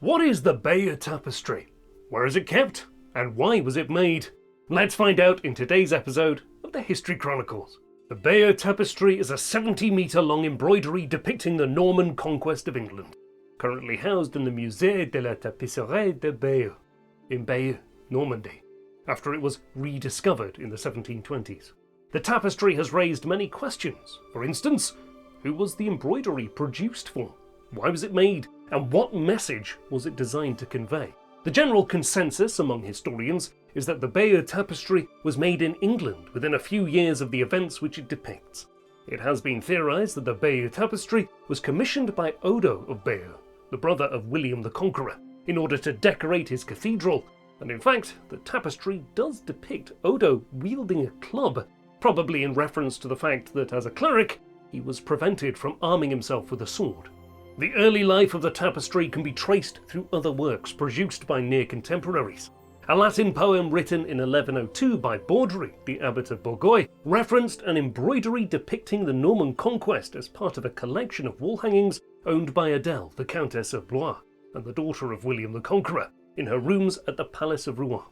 What is the Bayeux Tapestry? Where is it kept? And why was it made? Let's find out in today's episode of the History Chronicles. The Bayeux Tapestry is a 70-metre long embroidery depicting the Norman conquest of England, currently housed in the Musée de la Tapisserie de Bayeux, in Bayeux, Normandy, after it was rediscovered in the 1720s. The tapestry has raised many questions. For instance, who was the embroidery produced for? Why was it made? And what message was it designed to convey? The general consensus among historians is that the Bayeux Tapestry was made in England within a few years of the events which it depicts. It has been theorised that the Bayeux Tapestry was commissioned by Odo of Bayeux, the brother of William the Conqueror, in order to decorate his cathedral, and in fact, the tapestry does depict Odo wielding a club, probably in reference to the fact that as a cleric, he was prevented from arming himself with a sword. The early life of the tapestry can be traced through other works produced by near contemporaries. A Latin poem written in 1102 by Baudry, the abbot of Bourgogne, referenced an embroidery depicting the Norman conquest as part of a collection of wall hangings owned by Adele, the Countess of Blois, and the daughter of William the Conqueror, in her rooms at the Palace of Rouen.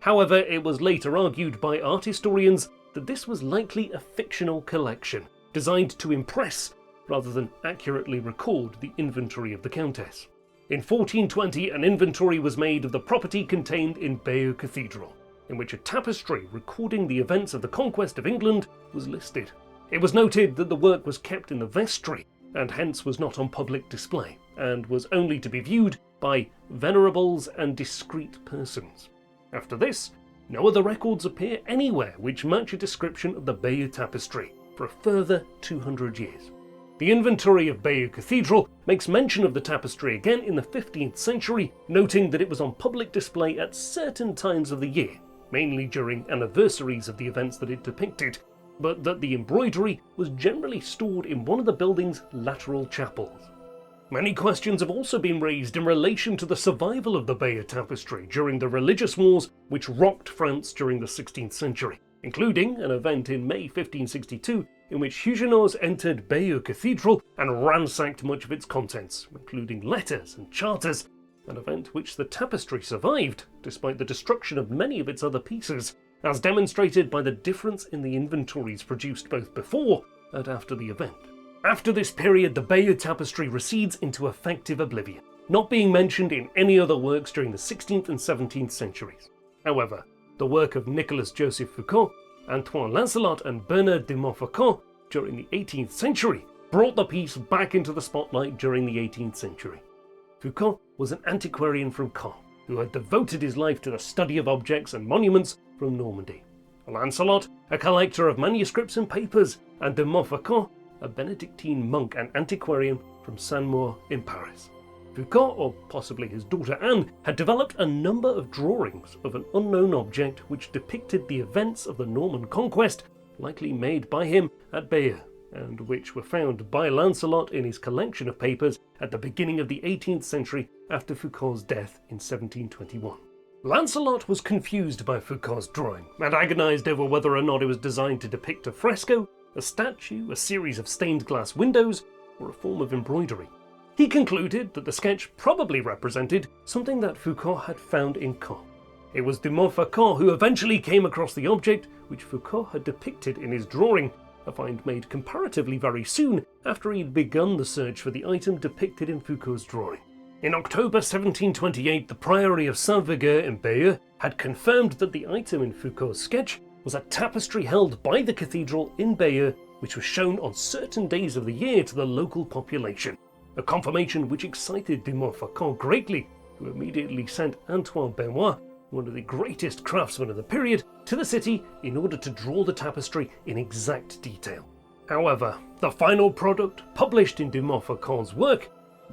However, it was later argued by art historians that this was likely a fictional collection, designed to impress rather than accurately record the inventory of the Countess. In 1420, an inventory was made of the property contained in Bayeux Cathedral, in which a tapestry recording the events of the conquest of England was listed. It was noted that the work was kept in the vestry, and hence was not on public display, and was only to be viewed by venerables and discreet persons. After this, no other records appear anywhere which match a description of the Bayeux Tapestry for a further 200 years. The inventory of Bayeux Cathedral makes mention of the tapestry again in the 15th century, noting that it was on public display at certain times of the year, mainly during anniversaries of the events that it depicted, but that the embroidery was generally stored in one of the building's lateral chapels. Many questions have also been raised in relation to the survival of the Bayeux Tapestry during the religious wars which rocked France during the 16th century, including an event in May 1562 in which Huguenots entered Bayeux Cathedral and ransacked much of its contents, including letters and charters, an event which the tapestry survived despite the destruction of many of its other pieces, as demonstrated by the difference in the inventories produced both before and after the event. After this period, the Bayeux Tapestry recedes into effective oblivion, not being mentioned in any other works during the 16th and 17th centuries. However, the work of Nicolas Joseph Foucault, Antoine Lancelot and Bernard de Montfaucon during the 18th century brought the piece back into the spotlight during the 18th century. Foucault was an antiquarian from Caen, who had devoted his life to the study of objects and monuments from Normandy. Lancelot, a collector of manuscripts and papers, and de Montfaucon, a Benedictine monk and antiquarian from Saint-Maur in Paris. Foucault, or possibly his daughter Anne, had developed a number of drawings of an unknown object which depicted the events of the Norman conquest, likely made by him at Bayeux, and which were found by Lancelot in his collection of papers at the beginning of the 18th century after Foucault's death in 1721. Lancelot was confused by Foucault's drawing and agonised over whether or not it was designed to depict a fresco, a statue, a series of stained glass windows, or a form of embroidery. He concluded that the sketch probably represented something that Foucault had found in Caen. It was de Montfaucon who eventually came across the object which Foucault had depicted in his drawing, a find made comparatively very soon after he had begun the search for the item depicted in Foucault's drawing. In October 1728, the Priory of Saint-Végueux in Bayeux had confirmed that the item in Foucault's sketch was a tapestry held by the cathedral in Bayeux, which was shown on certain days of the year to the local population. A confirmation which excited de Montfaucon greatly, who immediately sent Antoine Benoit, one of the greatest craftsmen of the period, to the city in order to draw the tapestry in exact detail. However, the final product, published in de Montfaucon's work,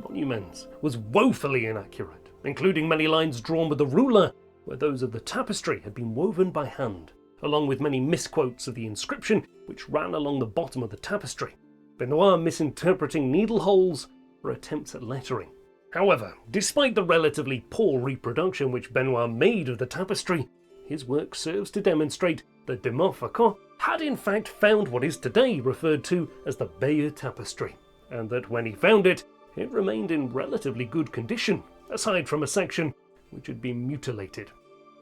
Monuments, was woefully inaccurate, including many lines drawn with a ruler, where those of the tapestry had been woven by hand, along with many misquotes of the inscription which ran along the bottom of the tapestry, Benoit misinterpreting needle holes or attempts at lettering. However, despite the relatively poor reproduction which Benoit made of the tapestry, his work serves to demonstrate that de Montfaucon had in fact found what is today referred to as the Bayeux Tapestry, and that when he found it, it remained in relatively good condition, aside from a section which had been mutilated.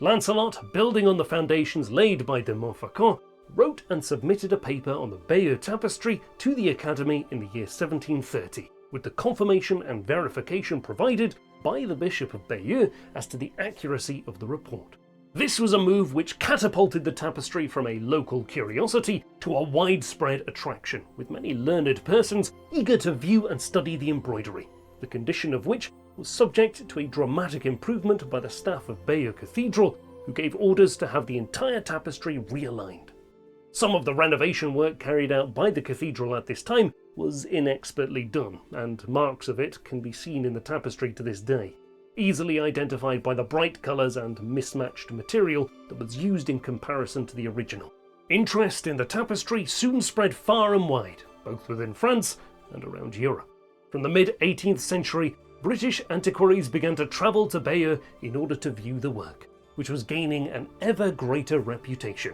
Lancelot, building on the foundations laid by de Montfaucon, wrote and submitted a paper on the Bayeux Tapestry to the Academy in the year 1730, with the confirmation and verification provided by the Bishop of Bayeux as to the accuracy of the report. This was a move which catapulted the tapestry from a local curiosity to a widespread attraction, with many learned persons eager to view and study the embroidery, the condition of which was subject to a dramatic improvement by the staff of Bayeux Cathedral, who gave orders to have the entire tapestry realigned. Some of the renovation work carried out by the cathedral at this time was inexpertly done, and marks of it can be seen in the tapestry to this day, easily identified by the bright colours and mismatched material that was used in comparison to the original. Interest in the tapestry soon spread far and wide, both within France and around Europe. From the mid-18th century, British antiquaries began to travel to Bayeux in order to view the work, which was gaining an ever greater reputation.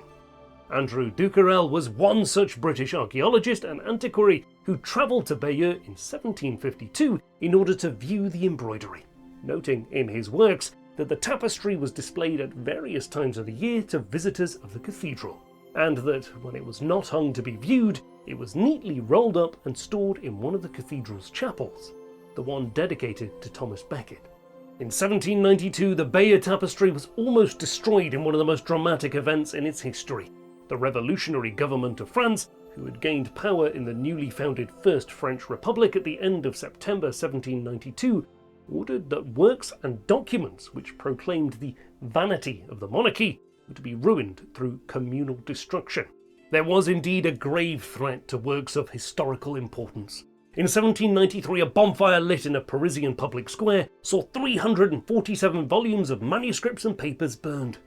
Andrew Ducarel was one such British archaeologist and antiquary who travelled to Bayeux in 1752 in order to view the embroidery, noting in his works that the tapestry was displayed at various times of the year to visitors of the cathedral, and that when it was not hung to be viewed, it was neatly rolled up and stored in one of the cathedral's chapels, the one dedicated to Thomas Becket. In 1792, the Bayeux Tapestry was almost destroyed in one of the most dramatic events in its history. The revolutionary government of France, who had gained power in the newly founded First French Republic at the end of September 1792, ordered that works and documents which proclaimed the vanity of the monarchy were to be ruined through communal destruction. There was indeed a grave threat to works of historical importance. In 1793, a bonfire lit in a Parisian public square saw 347 volumes of manuscripts and papers burned.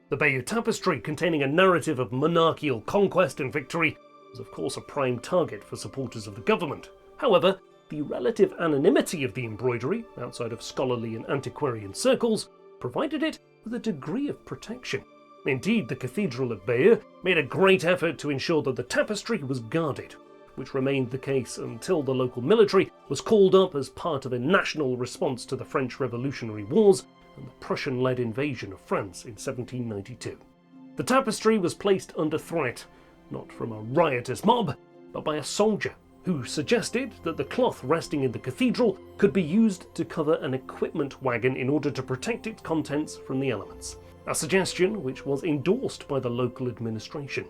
The Bayeux Tapestry, containing a narrative of monarchical conquest and victory, was of course a prime target for supporters of the government. However, the relative anonymity of the embroidery, outside of scholarly and antiquarian circles, provided it with a degree of protection. Indeed, the Cathedral of Bayeux made a great effort to ensure that the tapestry was guarded, which remained the case until the local military was called up as part of a national response to the French Revolutionary Wars and the Prussian-led invasion of France in 1792. The tapestry was placed under threat, not from a riotous mob, but by a soldier, who suggested that the cloth resting in the cathedral could be used to cover an equipment wagon in order to protect its contents from the elements, a suggestion which was endorsed by the local administration.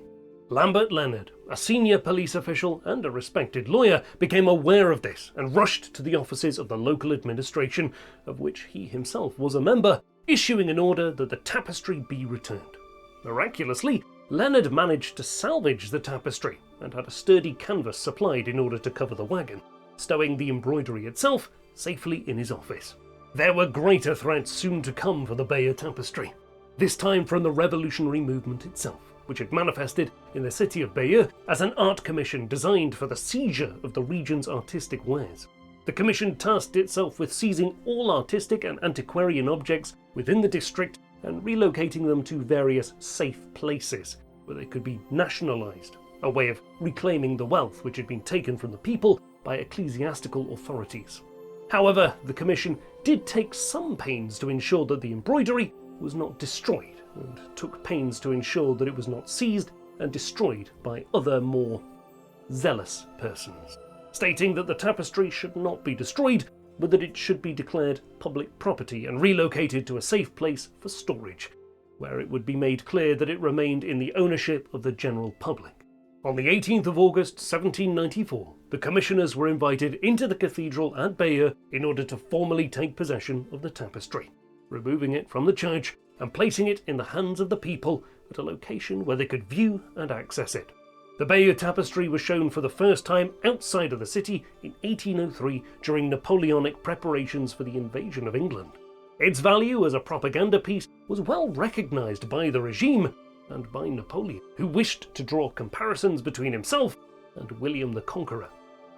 Lambert Leonard, a senior police official and a respected lawyer, became aware of this and rushed to the offices of the local administration, of which he himself was a member, issuing an order that the tapestry be returned. Miraculously, Leonard managed to salvage the tapestry and had a sturdy canvas supplied in order to cover the wagon, stowing the embroidery itself safely in his office. There were greater threats soon to come for the Bayeux Tapestry, this time from the revolutionary movement itself, which had manifested in the city of Bayeux as an art commission designed for the seizure of the region's artistic wares. The commission tasked itself with seizing all artistic and antiquarian objects within the district and relocating them to various safe places where they could be nationalised, a way of reclaiming the wealth which had been taken from the people by ecclesiastical authorities. However, the commission did take some pains to ensure that the embroidery was not destroyed, and took pains to ensure that it was not seized and destroyed by other more zealous persons, stating that the tapestry should not be destroyed, but that it should be declared public property and relocated to a safe place for storage, where it would be made clear that it remained in the ownership of the general public. On the 18th of August 1794, the commissioners were invited into the cathedral at Bayeux in order to formally take possession of the tapestry, removing it from the church and placing it in the hands of the people at a location where they could view and access it. The Bayeux Tapestry was shown for the first time outside of the city in 1803 during Napoleonic preparations for the invasion of England. Its value as a propaganda piece was well recognised by the regime and by Napoleon, who wished to draw comparisons between himself and William the Conqueror.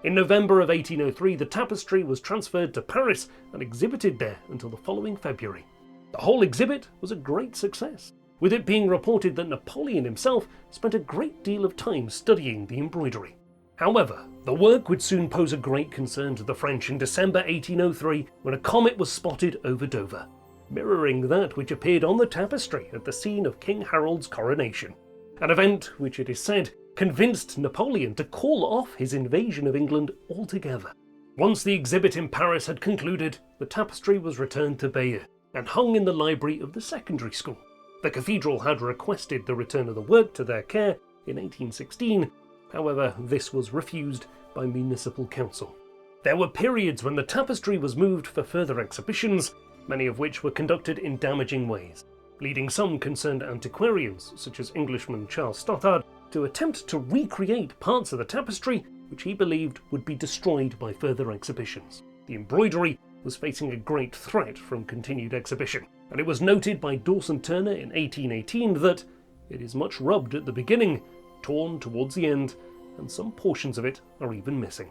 In November of 1803, the tapestry was transferred to Paris and exhibited there until the following February. The whole exhibit was a great success, with it being reported that Napoleon himself spent a great deal of time studying the embroidery. However, The work would soon pose a great concern to the French in December 1803 when a comet was spotted over Dover, mirroring that which appeared on the tapestry at the scene of King Harold's coronation, an event which it is said convinced Napoleon to call off his invasion of England altogether. Once the exhibit in Paris had concluded, the tapestry was returned to Bayeux and hung in the library of the secondary school. The cathedral had requested the return of the work to their care in 1816, however this was refused by municipal council. There were periods when the tapestry was moved for further exhibitions, many of which were conducted in damaging ways, leading some concerned antiquarians, such as Englishman Charles Stothard, to attempt to recreate parts of the tapestry which he believed would be destroyed by further exhibitions. The embroidery was facing a great threat from continued exhibition, and it was noted by Dawson Turner in 1818 that it is much rubbed at the beginning, torn towards the end, and some portions of it are even missing.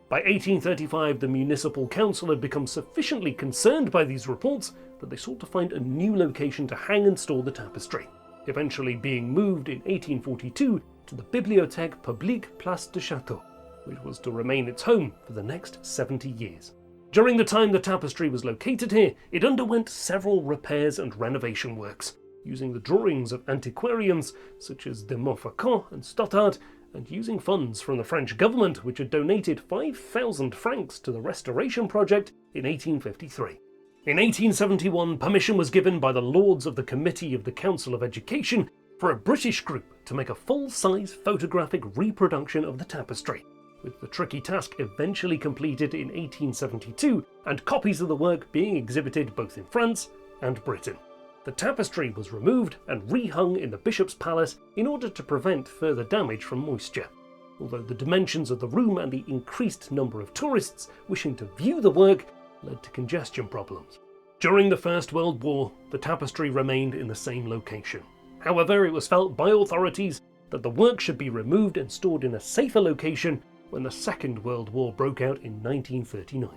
By 1835, the municipal council had become sufficiently concerned by these reports that they sought to find a new location to hang and store the tapestry, eventually being moved in 1842 to the Bibliothèque Publique Place du Château, which was to remain its home for the next 70 years. During the time the tapestry was located here, it underwent several repairs and renovation works, using the drawings of antiquarians such as de Montfaucon and Stothard, and using funds from the French government, which had donated 5,000 francs to the restoration project in 1853. In 1871, permission was given by the Lords of the Committee of the Council of Education for a British group to make a full-size photographic reproduction of the tapestry, with the tricky task eventually completed in 1872, and copies of the work being exhibited both in France and Britain. The tapestry was removed and rehung in the Bishop's Palace in order to prevent further damage from moisture, although the dimensions of the room and the increased number of tourists wishing to view the work led to congestion problems. During the First World War, the tapestry remained in the same location. However, it was felt by authorities that the work should be removed and stored in a safer location when the Second World War broke out in 1939.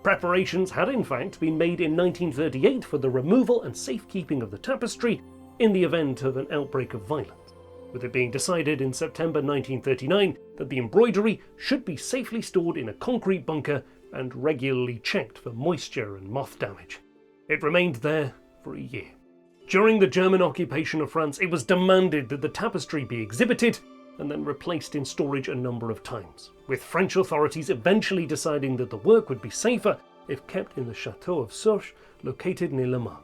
Preparations had in fact been made in 1938 for the removal and safekeeping of the tapestry in the event of an outbreak of violence, with it being decided in September 1939 that the embroidery should be safely stored in a concrete bunker and regularly checked for moisture and moth damage. It remained there for a year. During the German occupation of France, it was demanded that the tapestry be exhibited and then replaced in storage a number of times, with French authorities eventually deciding that the work would be safer if kept in the Château of Soch, located near Le Mans.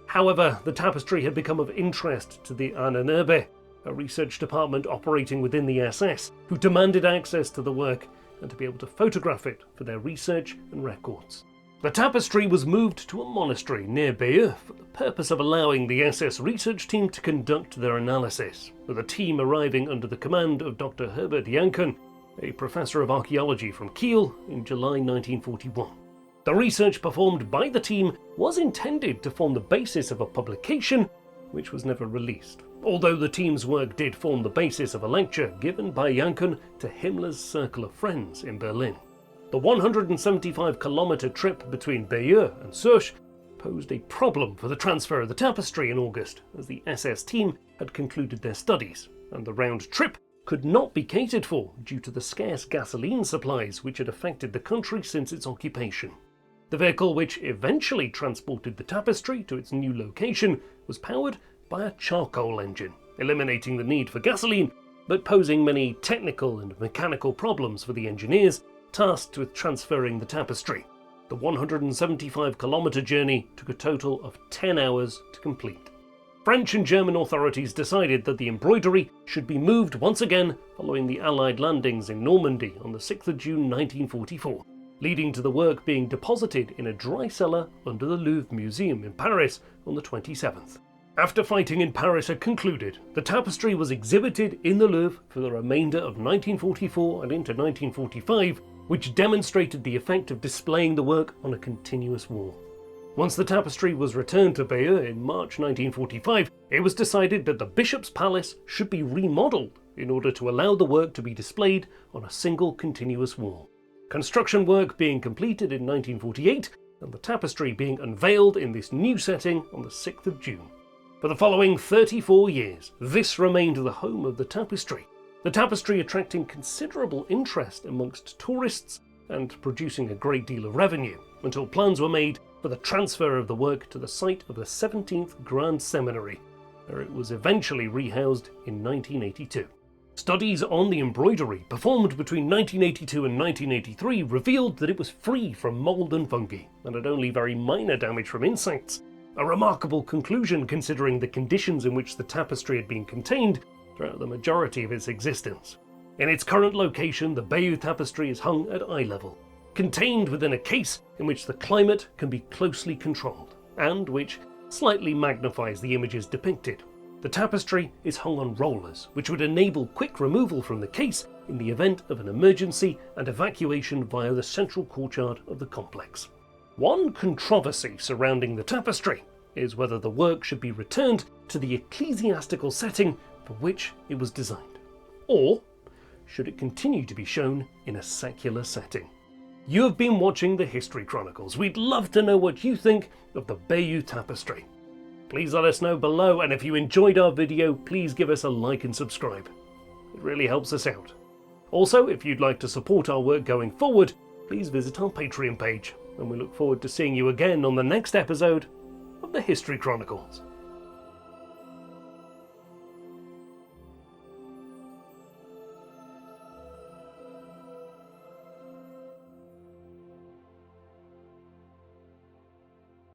However, the tapestry had become of interest to the Ahnenerbe, a research department operating within the SS, who demanded access to the work and to be able to photograph it for their research and records. The tapestry was moved to a monastery near Bayeux for the purpose of allowing the SS research team to conduct their analysis, with the team arriving under the command of Dr. Herbert Janken, a professor of archaeology from Kiel, in July 1941. The research performed by the team was intended to form the basis of a publication, which was never released, although the team's work did form the basis of a lecture given by Janken to Himmler's circle of friends in Berlin. The 175-kilometre trip between Bayeux and Soch posed a problem for the transfer of the tapestry in August, as the SS team had concluded their studies, and the round trip could not be catered for due to the scarce gasoline supplies which had affected the country since its occupation. The vehicle which eventually transported the tapestry to its new location was powered by a charcoal engine, eliminating the need for gasoline, but posing many technical and mechanical problems for the engineers tasked with transferring the tapestry. The 175-kilometre journey took a total of 10 hours to complete. French and German authorities decided that the embroidery should be moved once again following the Allied landings in Normandy on the 6th of June 1944, leading to the work being deposited in a dry cellar under the Louvre Museum in Paris on the 27th. After fighting in Paris had concluded, the tapestry was exhibited in the Louvre for the remainder of 1944 and into 1945, which demonstrated the effect of displaying the work on a continuous wall. Once the tapestry was returned to Bayeux in March 1945, it was decided that the Bishop's Palace should be remodelled in order to allow the work to be displayed on a single continuous wall. Construction work being completed in 1948, and the tapestry being unveiled in this new setting on the 6th of June. For the following 34 years, this remained the home of the tapestry, the tapestry attracting considerable interest amongst tourists and producing a great deal of revenue, until plans were made for the transfer of the work to the site of the 17th Grand Seminary, where it was eventually rehoused in 1982. Studies on the embroidery performed between 1982 and 1983 revealed that it was free from mould and fungi, and had only very minor damage from insects, a remarkable conclusion considering the conditions in which the tapestry had been contained throughout the majority of its existence. In its current location, the Bayeux Tapestry is hung at eye level, contained within a case in which the climate can be closely controlled, and which slightly magnifies the images depicted. The tapestry is hung on rollers, which would enable quick removal from the case in the event of an emergency and evacuation via the central courtyard of the complex. One controversy surrounding the tapestry is whether the work should be returned to the ecclesiastical setting for which it was designed, or should it continue to be shown in a secular setting. You have been watching the History Chronicles. We'd love to know what you think of the Bayeux Tapestry. Please let us know below, and if you enjoyed our video, please give us a like and subscribe. It really helps us out. Also, if you'd like to support our work going forward, please visit our Patreon page, and we look forward to seeing you again on the next episode of the History Chronicles.